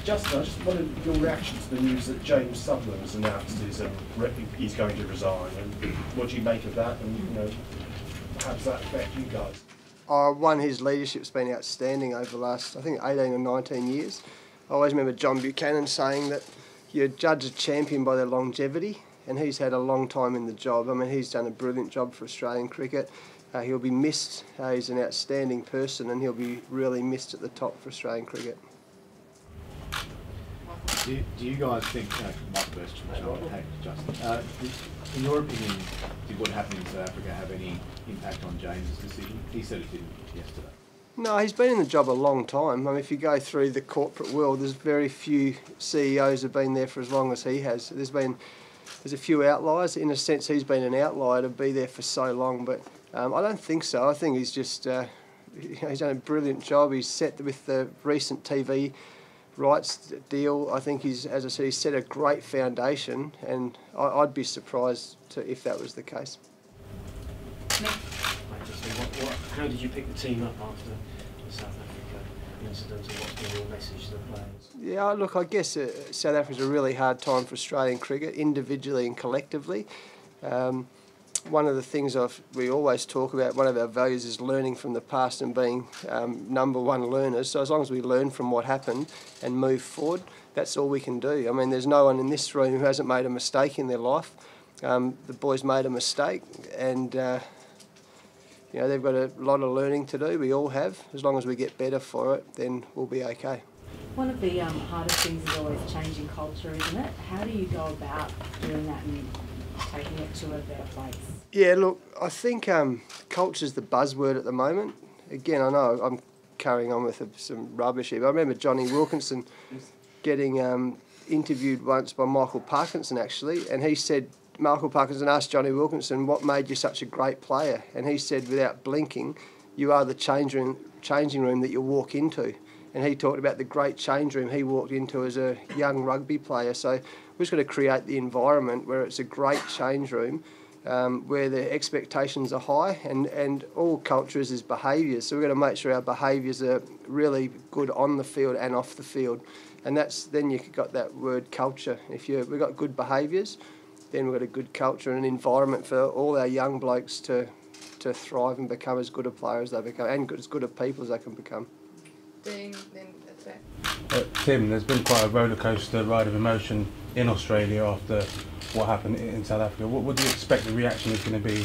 Justin, I just wanted your reaction to the news that James Sutherland has announced he's going to resign. And what do you make of that? And how does that affect you guys? One, his leadership's been outstanding over the last, I think, 18 or 19 years. I always remember John Buchanan saying that you judge a champion by their longevity, and he's had a long time in the job. I mean, he's done a brilliant job for Australian cricket. He'll be missed. He's an outstanding person, and he'll be really missed at the top for Australian cricket. Do you guys think, my question, Justin, in your opinion, did what happened in South Africa have any impact on James's decision? He said it didn't yesterday. No, he's been in the job a long time. I mean, if you go through the corporate world, there's very few CEOs who have been there for as long as he has. There's a few outliers. In a sense, he's been an outlier to be there for so long, but I don't think so. I think he's just, he's done a brilliant job. He's set with the recent TV rights deal. I think he's, as I said, he's set a great foundation, and I'd be surprised if that was the case. How did you pick the team up after the South Africa incident, and what's been your message to the players? Yeah, look, I guess South Africa's a really hard time for Australian cricket, individually and collectively. One of the things we always talk about, one of our values is learning from the past and being #1 learners. So as long as we learn from what happened and move forward, that's all we can do. I mean, there's no one in this room who hasn't made a mistake in their life. The boys made a mistake, and they've got a lot of learning to do. We all have. As long as we get better for it, then we'll be okay. One of the hardest things is always changing culture, isn't it? How do you go about doing that and taking it to a better place? Yeah, look, I think culture's the buzzword at the moment. Again, I know I'm carrying on with some rubbish here, but I remember Johnny Wilkinson getting interviewed once by Michael Parkinson, actually, and he said, Michael Parkinson asked Johnny Wilkinson, what made you such a great player? And he said, without blinking, you are the changing room that you walk into. And he talked about the great change room he walked into as a young rugby player. So we've just got to create the environment where it's a great change room, where the expectations are high, and all cultures is behaviours. So we've got to make sure our behaviours are really good on the field and off the field. And then you've got that word culture. If we've got good behaviours, then we've got a good culture and an environment for all our young blokes to thrive and become as good a player as they become, and as good a people as they can become. Dean, then that's it. Tim, there's been quite a rollercoaster ride of emotion in Australia after what happened in South Africa. What do you expect the reaction is going to be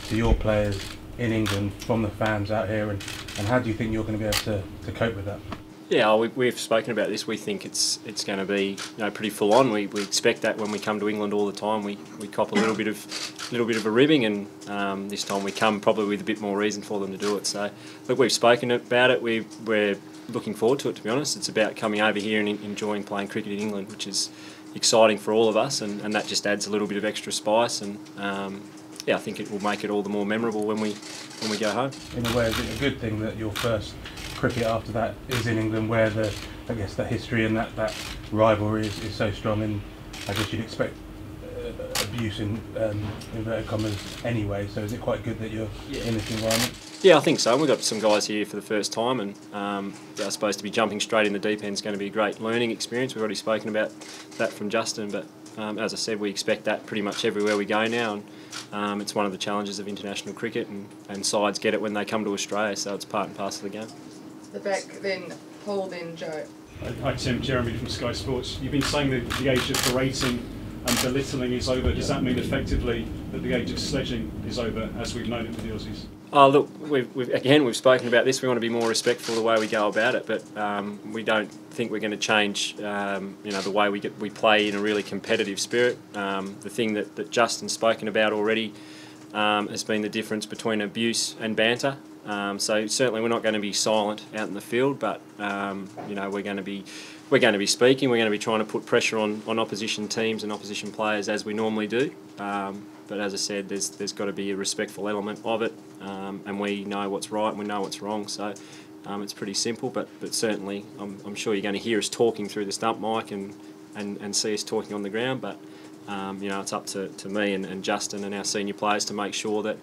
to your players in England from the fans out here, and how do you think you're going to be able to cope with that? Yeah, we've spoken about this. We think it's going to be pretty full on. We expect that when we come to England all the time. We cop a little bit of a ribbing, and this time we come probably with a bit more reason for them to do it. So look, we've spoken about it. We're looking forward to it, to be honest. It's about coming over here and enjoying playing cricket in England, which is exciting for all of us, and that just adds a little bit of extra spice, and I think it will make it all the more memorable when we go home. In a way, is it a good thing that your first cricket after that is in England, where the history and that rivalry is so strong, and I guess you'd expect abuse in inverted commas anyway, so is it quite good that you're in this environment? Yeah, I think so. We've got some guys here for the first time, and I suppose to be jumping straight in the deep end is going to be a great learning experience. We've already spoken about that from Justin, but as I said, we expect that pretty much everywhere we go now, and it's one of the challenges of international cricket, and sides get it when they come to Australia, so it's part and parcel of the game. The back, then Paul, then Joe. Hi Tim, Jeremy from Sky Sports. You've been saying that the age of berating and belittling is over. Does that mean effectively that the age of sledging is over, as we've known it with the Aussies? Oh, look, we've spoken about this. We want to be more respectful of the way we go about it, but we don't think we're going to change the way we play in a really competitive spirit. The thing that Justin's spoken about already has been the difference between abuse and banter. So certainly we're not going to be silent out in the field, but we're going to be speaking. We're going to be trying to put pressure on opposition teams and opposition players as we normally do. But as I said, there's got to be a respectful element of it, and we know what's right and we know what's wrong. So it's pretty simple, but certainly I'm sure you're going to hear us talking through the stump mic and see us talking on the ground. But it's up to me and Justin and our senior players to make sure that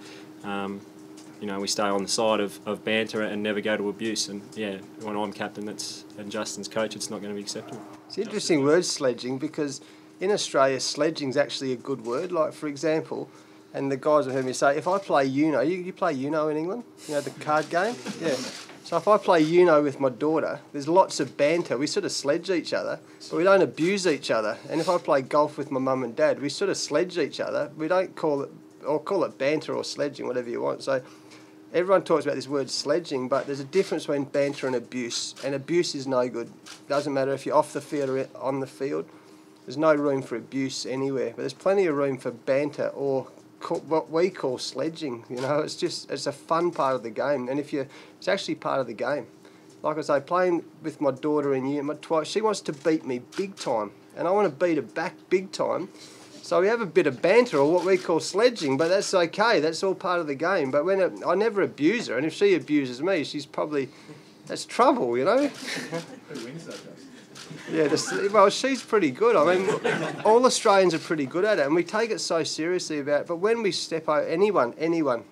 we stay on the side of banter and never go to abuse. And yeah, when I'm captain and Justin's coach, it's not going to be acceptable. It's an interesting word, sledging, because in Australia, sledging is actually a good word. Like, for example, and the guys have heard me say, if I play Uno, you play Uno in England? You know, the card game? Yeah. So if I play Uno with my daughter, there's lots of banter. We sort of sledge each other, but we don't abuse each other. And if I play golf with my mum and dad, we sort of sledge each other. We don't call it banter or sledging, whatever you want. So everyone talks about this word sledging, but there's a difference between banter and abuse. And abuse is no good. Doesn't matter if you're off the field or on the field. There's no room for abuse anywhere. But there's plenty of room for banter or what we call sledging. It's a fun part of the game, and it's actually part of the game. Like I say, playing with my daughter and she wants to beat me big time, and I want to beat her back big time. So we have a bit of banter or what we call sledging, but that's okay. That's all part of the game. But I never abuse her, and if she abuses me, that's trouble, Who wins that, Justin? Yeah, well, she's pretty good. I mean, all Australians are pretty good at it, and we take it so seriously about it. But when we step over, anyone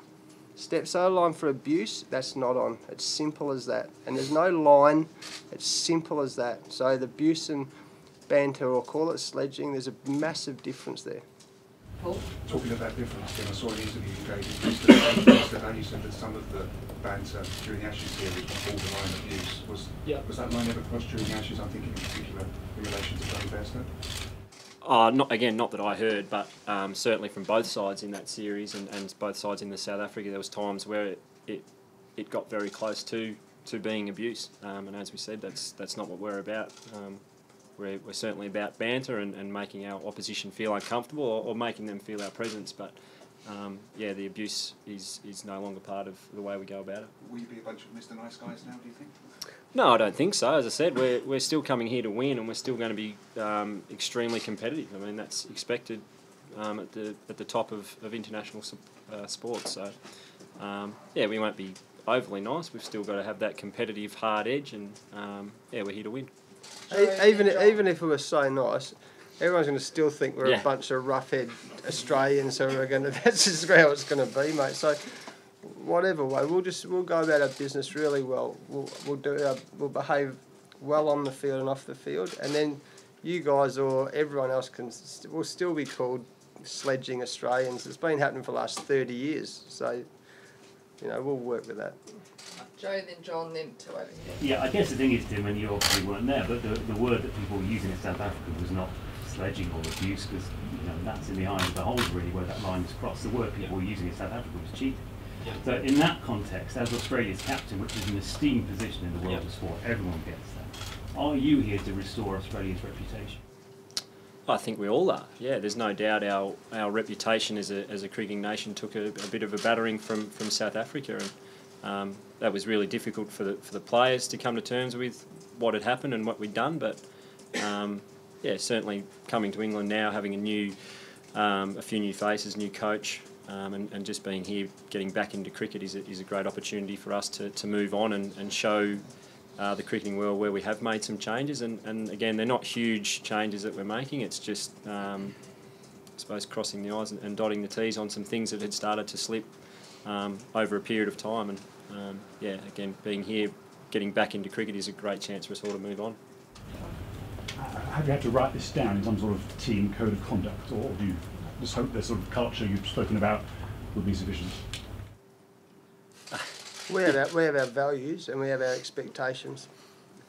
steps over the line for abuse, that's not on. It's simple as that. And there's no line. It's simple as that. So the abuse and banter, or call it sledging, there's a massive difference there. Paul? Talking about difference, I saw an interview you gave yesterday, and you said that some of the banter during the Ashes series was borderline abuse. Was that line ever crossed during the Ashes? I'm thinking in particular in relation to Tony Bairstow? Not that I heard, but certainly from both sides in that series and both sides in the South Africa, there was times where it got very close to being abuse. And as we said, that's not what we're about. We're certainly about banter and making our opposition feel uncomfortable or making them feel our presence. But the abuse is no longer part of the way we go about it. Will you be a bunch of Mr. Nice Guys now, do you think? No, I don't think so. As I said, we're still coming here to win, and we're still going to be extremely competitive. I mean, that's expected at the top of international sports. So, we won't be overly nice. We've still got to have that competitive hard edge, and we're here to win. Even if we were so nice, everyone's going to still think we're a bunch of roughhead Australians, so that's just how it's going to be, mate. So whatever way, we'll go about our business really well. We'll behave well on the field and off the field, and then you guys or everyone else will still be called sledging Australians. It's been happening for the last 30 years, so we'll work with that. Joe, then John, then to over here. Yeah, I guess the thing is, Tim, and you obviously weren't there, but the word that people were using in South Africa was not sledging or abuse, because that's in the eye of the beholder, really, where that line is crossed. The word people were using in South Africa was cheating. Yeah. So in that context, as Australia's captain, which is an esteemed position in the world of sport, everyone gets that. Are you here to restore Australia's reputation? I think we all are. Yeah, there's no doubt our reputation as a cricketing nation took a bit of a battering from South Africa, and that was really difficult for the players to come to terms with what had happened and what we'd done. But certainly coming to England now, having a few new faces, new coach, and just being here, getting back into cricket is a great opportunity for us to move on and show the cricketing world where we have made some changes. And again, they're not huge changes that we're making. It's just, I suppose, crossing the I's and dotting the T's on some things that had started to slip over a period of time. And again, being here, getting back into cricket is a great chance for us all to move on. Have you had to write this down in some sort of team code of conduct, or do you just hope the sort of culture you've spoken about will be sufficient? We have our values and we have our expectations,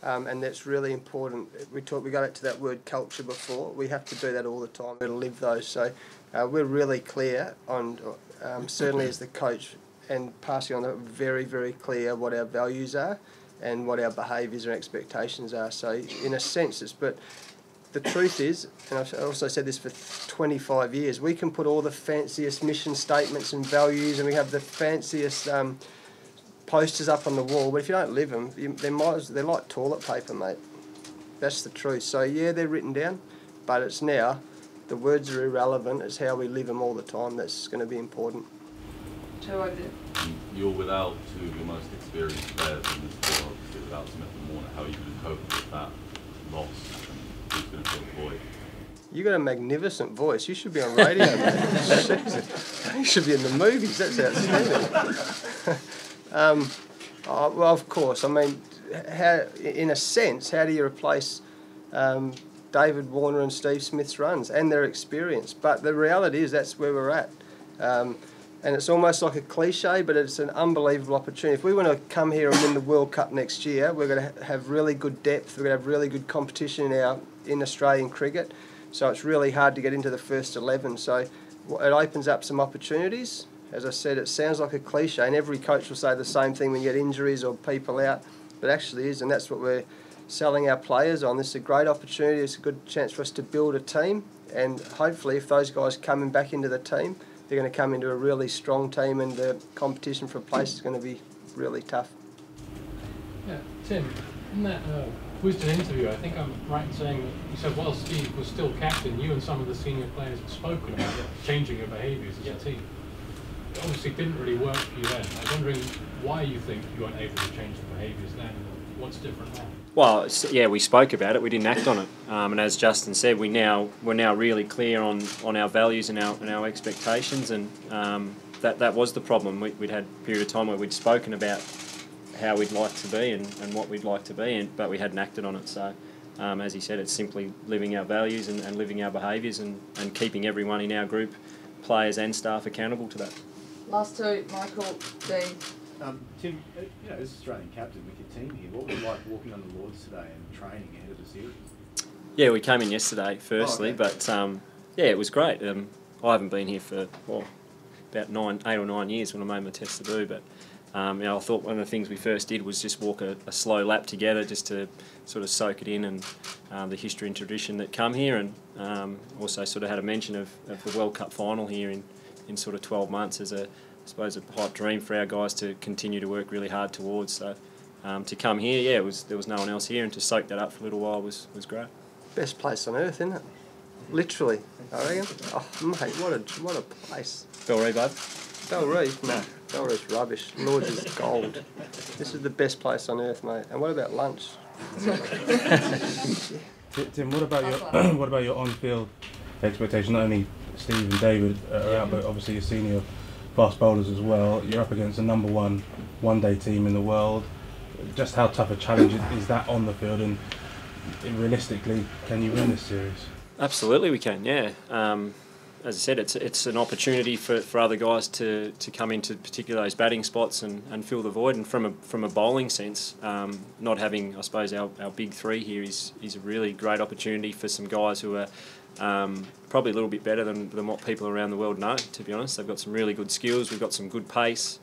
and that's really important. We go back to that word culture before. We have to do that all the time to live those. So we're really clear on, certainly as the coach, and passing on very, very clear what our values are and what our behaviours and expectations are. So in a sense, but the truth is, and I've also said this for 25 years, we can put all the fanciest mission statements and values, and we have the fanciest posters up on the wall, but if you don't live them, they're like toilet paper, mate. That's the truth. So yeah, they're written down, but it's now, the words are irrelevant. It's how we live them all the time that's going to be important. You're without two of your most experienced players in this sport, obviously without Smith and Warner. How are you going to cope with that loss, and who's going to fill the void? You got a magnificent voice. You should be on radio, mate. You should be in the movies. That's outstanding. Well, of course. I mean, in a sense, how do you replace David Warner and Steve Smith's runs and their experience? But the reality is that's where we're at. And it's almost like a cliche, but it's an unbelievable opportunity. If we want to come here and win the World Cup next year, we're going to have really good depth. We're going to have really good competition in Australian cricket. So it's really hard to get into the first 11. So it opens up some opportunities. As I said, it sounds like a cliche, and every coach will say the same thing when you get injuries or people out, but it actually is, and that's what we're selling our players on. This is a great opportunity. It's a good chance for us to build a team, and hopefully if those guys coming back into the team, they're going to come into a really strong team, and the competition for a place is going to be really tough. Yeah, Tim, in that Wisden interview, I think I'm right in saying that you said while Steve was still captain, you and some of the senior players had spoken about changing your behaviours as a team. It obviously didn't really work for you then. I was wondering why you think you weren't able to change the behaviours then, and what's different now? Well, yeah, we spoke about it. We didn't act on it, and as Justin said, we're now really clear on our values and our expectations, and that was the problem. We'd had a period of time where we'd spoken about how we'd like to be and what we'd like to be, but we hadn't acted on it. So, as he said, it's simply living our values and living our behaviours and keeping everyone in our group, players and staff, accountable to that. Last two, Michael, Dean. Tim, as Australian captain with your team here, what was it like walking on the Lords today and training ahead of the series? Yeah, we came in yesterday, firstly, but yeah, it was great. I haven't been here for about 8 or 9 years when I made my test debut, but I thought one of the things we first did was just walk a slow lap together, just to sort of soak it in, and the history and tradition that come here, and also sort of had a mention of the World Cup final here in sort of 12 months as I suppose a pipe dream for our guys to continue to work really hard towards. So to come here, yeah, there was no one else here, and to soak that up for a little while was great. Best place on earth, isn't it? Literally, I reckon. Oh, mate, what a place. Bellree, bud? Bellree? No, Bellree's rubbish. Lords is gold. This is the best place on earth, mate. And what about lunch? Tim, what about your on-field expectation? Not only Steve and David are out, but obviously your senior fast bowlers as well. You're up against the #1 one-day team in the world. Just how tough a challenge is that on the field, and realistically, can you win this series? Absolutely, we can. Yeah. As I said, it's an opportunity for other guys to come into particularly those batting spots and fill the void. And from a bowling sense, not having, I suppose, our big three here is a really great opportunity for some guys who are probably a little bit better than what people around the world know, to be honest. They've got some really good skills, we've got some good pace,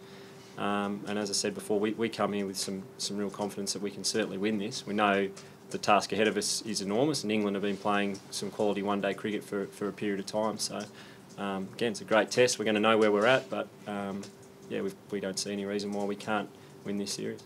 and as I said before, we come here with some real confidence that we can certainly win this. We know the task ahead of us is enormous, and England have been playing some quality one-day cricket for a period of time. So again, it's a great test. We're going to know where we're at, but yeah, we don't see any reason why we can't win this series.